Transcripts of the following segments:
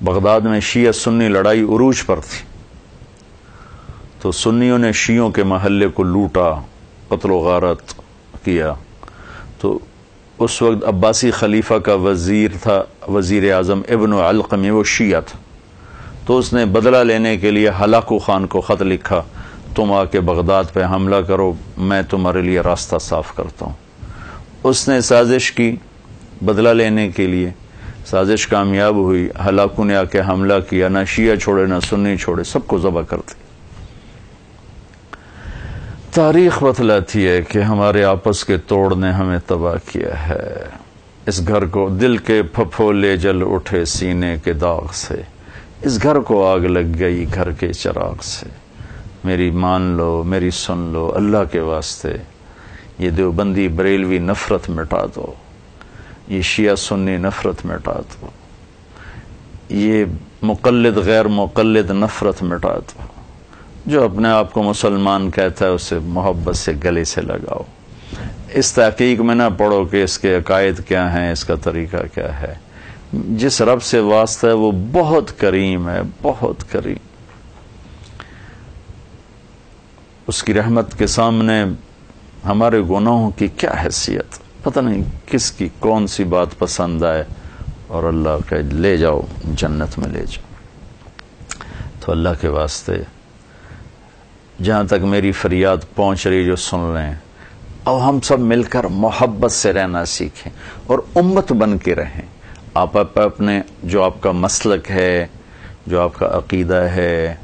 Baghdad میں شیعہ سنی لڑائی عروج پر تھی، تو سنیوں نے شیعوں کے محلے کو لوٹا، قتل و غارت کیا۔ تو اس وقت عباسی خلیفہ کا وزیر تھا، وزیر اعظم ابن علقمی، وہ شیعہ تھا، تو اس نے بدلہ لینے کے لیے ہلاکو خان کو خط لکھا، تم آ کے بغداد پہ حملہ کرو، میں تمہارے لیے راستہ صاف کرتا ہوں۔ اس نے سازش کی بدلہ لینے کے لیے، سازش کامیاب ہوئی، ہلاکو نے آ کے حملہ کیا، نہ شیعہ چھوڑے نہ سنی چھوڑے، سب کو ذبح کر دی۔ تاریخ بتلاتی ہے کہ ہمارے آپس کے توڑ نے ہمیں تباہ کیا ہے۔ اس گھر کو دل کے پھپھولے جل اٹھے سینے کے داغ سے، اس گھر کو آگ لگ گئی گھر کے چراغ سے۔ میری مان لو، میری سن لو، اللہ کے واسطے، یہ دیوبندی بریلوی نفرت مٹا دو، یہ شیعہ سنی نفرت مٹا دو، یہ مقلد غیر مقلد نفرت مٹا دو۔ جو اپنے آپ کو مسلمان کہتا ہے اسے محبت سے گلے سے لگاؤ۔ اس تحقیق میں نہ پڑھو کہ اس کے عقائد کیا ہیں، اس کا طریقہ کیا ہے۔ جس رب سے واسطہ ہے وہ بہت کریم ہے، بہت کریم۔ اس کی رحمت کے سامنے ہمارے گناہوں کی کیا حیثیت، پتہ نہیں کس کی کون سی بات پسند آئے اور اللہ کہ لے جاؤ جنت میں لے جاؤ۔ تو اللہ کے واسطے جہاں تک میری فریاد پہنچ رہی جو سن رہے ہیں، اب ہم سب مل کر محبت سے رہنا سیکھیں اور امت بن کے رہیں۔ آپ اپنے جو آپ کا مسلک ہے، جو آپ کا عقیدہ ہے،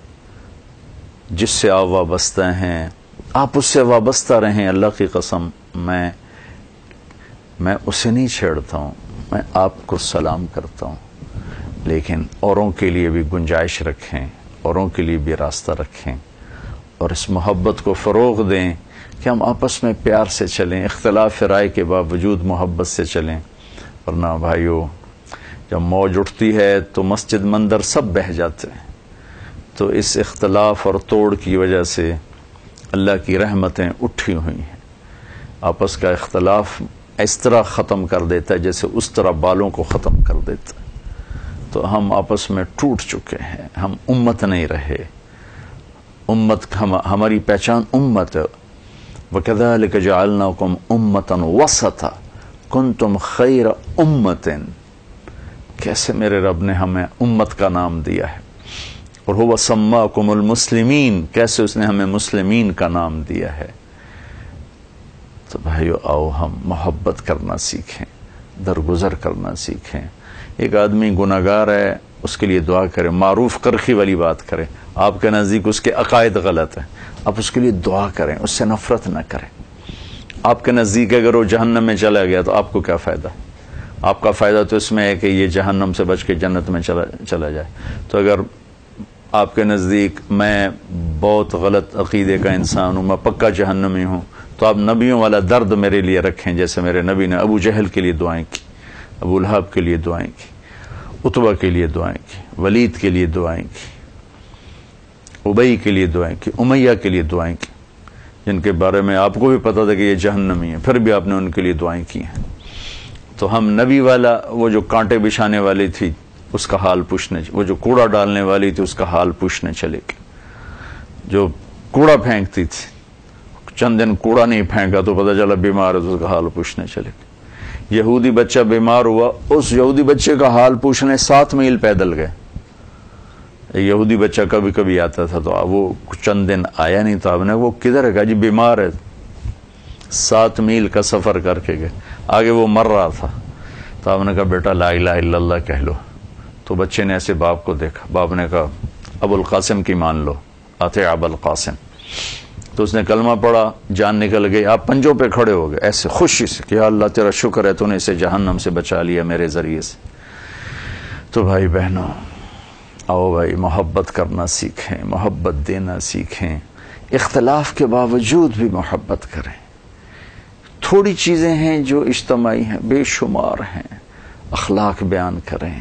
جس سے آپ وابستہ ہیں، آپ اس سے وابستہ رہیں۔ اللہ کی قسم میں اسے نہیں چھیڑتا ہوں، میں آپ کو سلام کرتا ہوں، لیکن اوروں کے لیے بھی گنجائش رکھیں، اوروں کے لیے بھی راستہ رکھیں، اور اس محبت کو فروغ دیں کہ ہم آپس میں پیار سے چلیں، اختلاف رائے کے باوجود محبت سے چلیں۔ ورنہ بھائیو، جب موج اٹھتی ہے تو مسجد مندر سب بہہ جاتے ہیں۔ تو اس اختلاف اور توڑ کی وجہ سے اللہ کی رحمتیں اٹھی ہوئی ہیں۔ آپس کا اختلاف اس طرح ختم کر دیتا ہے جیسے اس طرح بالوں کو ختم کر دیتا ہے۔ تو ہم آپس میں ٹوٹ چکے ہیں، ہم امت نہیں رہے۔ امت ہماری پہچان امت ہے۔ وَكَذَلِكَ جَعَلْنَاكُمْ أُمَّةً وَسَطًا كُنْتُمْ خَيْرَ أُمَّةٍ، کیسے میرے رب نے ہمیں امت کا نام دیا ہے۔ اور هُوَ سَمَّاكُمُ الْمُسْلِمِينَ، کیسے اس نے ہمیں مسلمین کا نام دیا ہے۔ تو بھائیو، آؤ ہم محبت کرنا سیکھیں، درگزر کرنا سیکھیں۔ ایک آدمی گناہگار ہے، اس کے لیے دعا کریں، معروف کرخی والی بات کریں۔ آپ کے نزدیک اس کے عقائد غلط ہیں، آپ اس کے لیے دعا کریں، اس سے نفرت نہ کریں۔ آپ کے نزدیک اگر وہ جہنم میں چلا گیا تو آپ کو کیا فائدہ؟ آپ کا فائدہ تو اس میں ہے کہ یہ جہنم سے بچ کے جنت میں چلا جائے۔ تو اگر آپ کے نزدیک میں بہت غلط عقیدے کا انسان ہوں، میں پکا جہنمی ہوں، تو آپ نبیوں والا درد میرے لیے رکھیں، جیسے میرے نبی نے ابو جہل کے لیے دعائیں کی، ابو لہب کے لیے دعائیں کی، عتبہ کے لیے دعائیں کی، ولید کے لیے دعائیں کی، ابئی کے لیے دعائیں کی، امیہ کے لیے دعائیں کی، جن کے بارے میں آپ کو بھی پتا تھا کہ یہ جہنمی ہیں، پھر بھی آپ نے ان کے لیے دعائیں کی ہیں۔ تو ہم نبی والا، وہ جو کانٹے بچھانے والی تھی اس کا حال پوچھنے، وہ جو کوڑا ڈالنے والی تھی اس کا حال پوچھنے چلے گئے، جو کوڑا پھینکتی تھی چند دن کوڑا نہیں پھینکا تو پتہ چلا بیمار ہے تو اس کا حال پوچھنے چلے گئے۔ یہودی بچہ بیمار ہوا، اس یہودی بچے کا حال پوچھنے 7 میل پیدل گئے۔ یہودی بچہ کبھی کبھی آتا تھا تو وہ چند دن آیا نہیں، تو آپ نے وہ کدھر ہے؟ کہا جی بیمار ہے۔ 7 میل کا سفر کر کے گئے، آگے وہ مر رہا تھا، تو آپ نے کہا بیٹا لا الہ الا اللہ کہہ لو۔ تو بچے نے ایسے باپ کو دیکھا، باپ نے کہا ابو القاسم کی مان لو، آتے ابو القاسم۔ تو اس نے کلمہ پڑھا، جان نکل گئی، آپ پنجوں پہ کھڑے ہو گئے ایسے خوشی سے کہ یا اللہ تیرا شکر ہے تو نے اسے جہنم سے بچا لیا میرے ذریعے سے۔ تو بھائی بہنوں، آؤ بھائی محبت کرنا سیکھیں، محبت دینا سیکھیں، اختلاف کے باوجود بھی محبت کریں۔ تھوڑی چیزیں ہیں جو اجتماعی ہیں، بے شمار ہیں۔ اخلاق بیان کریں،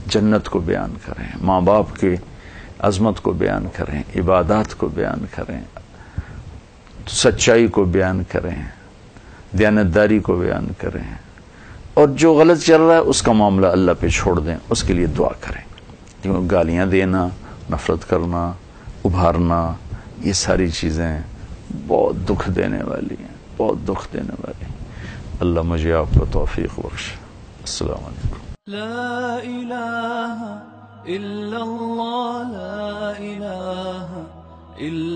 جنت کو بیان کریں، ماں باپ کی عظمت کو بیان کریں، عبادات کو بیان کریں، سچائی کو بیان کریں، دیانتداری کو بیان کریں، اور جو غلط چل رہا ہے اس کا معاملہ اللہ پہ چھوڑ دیں، اس کے لیے دعا کریں۔ کیونکہ گالیاں دینا، نفرت کرنا، ابھارنا، یہ ساری چیزیں بہت دکھ دینے والی ہیں، بہت دکھ دینے والی ہیں۔ اللہ مجھے آپ کو توفیق بخشے۔ السلام علیکم۔ لا الہ الا اللہ، لا الہ الا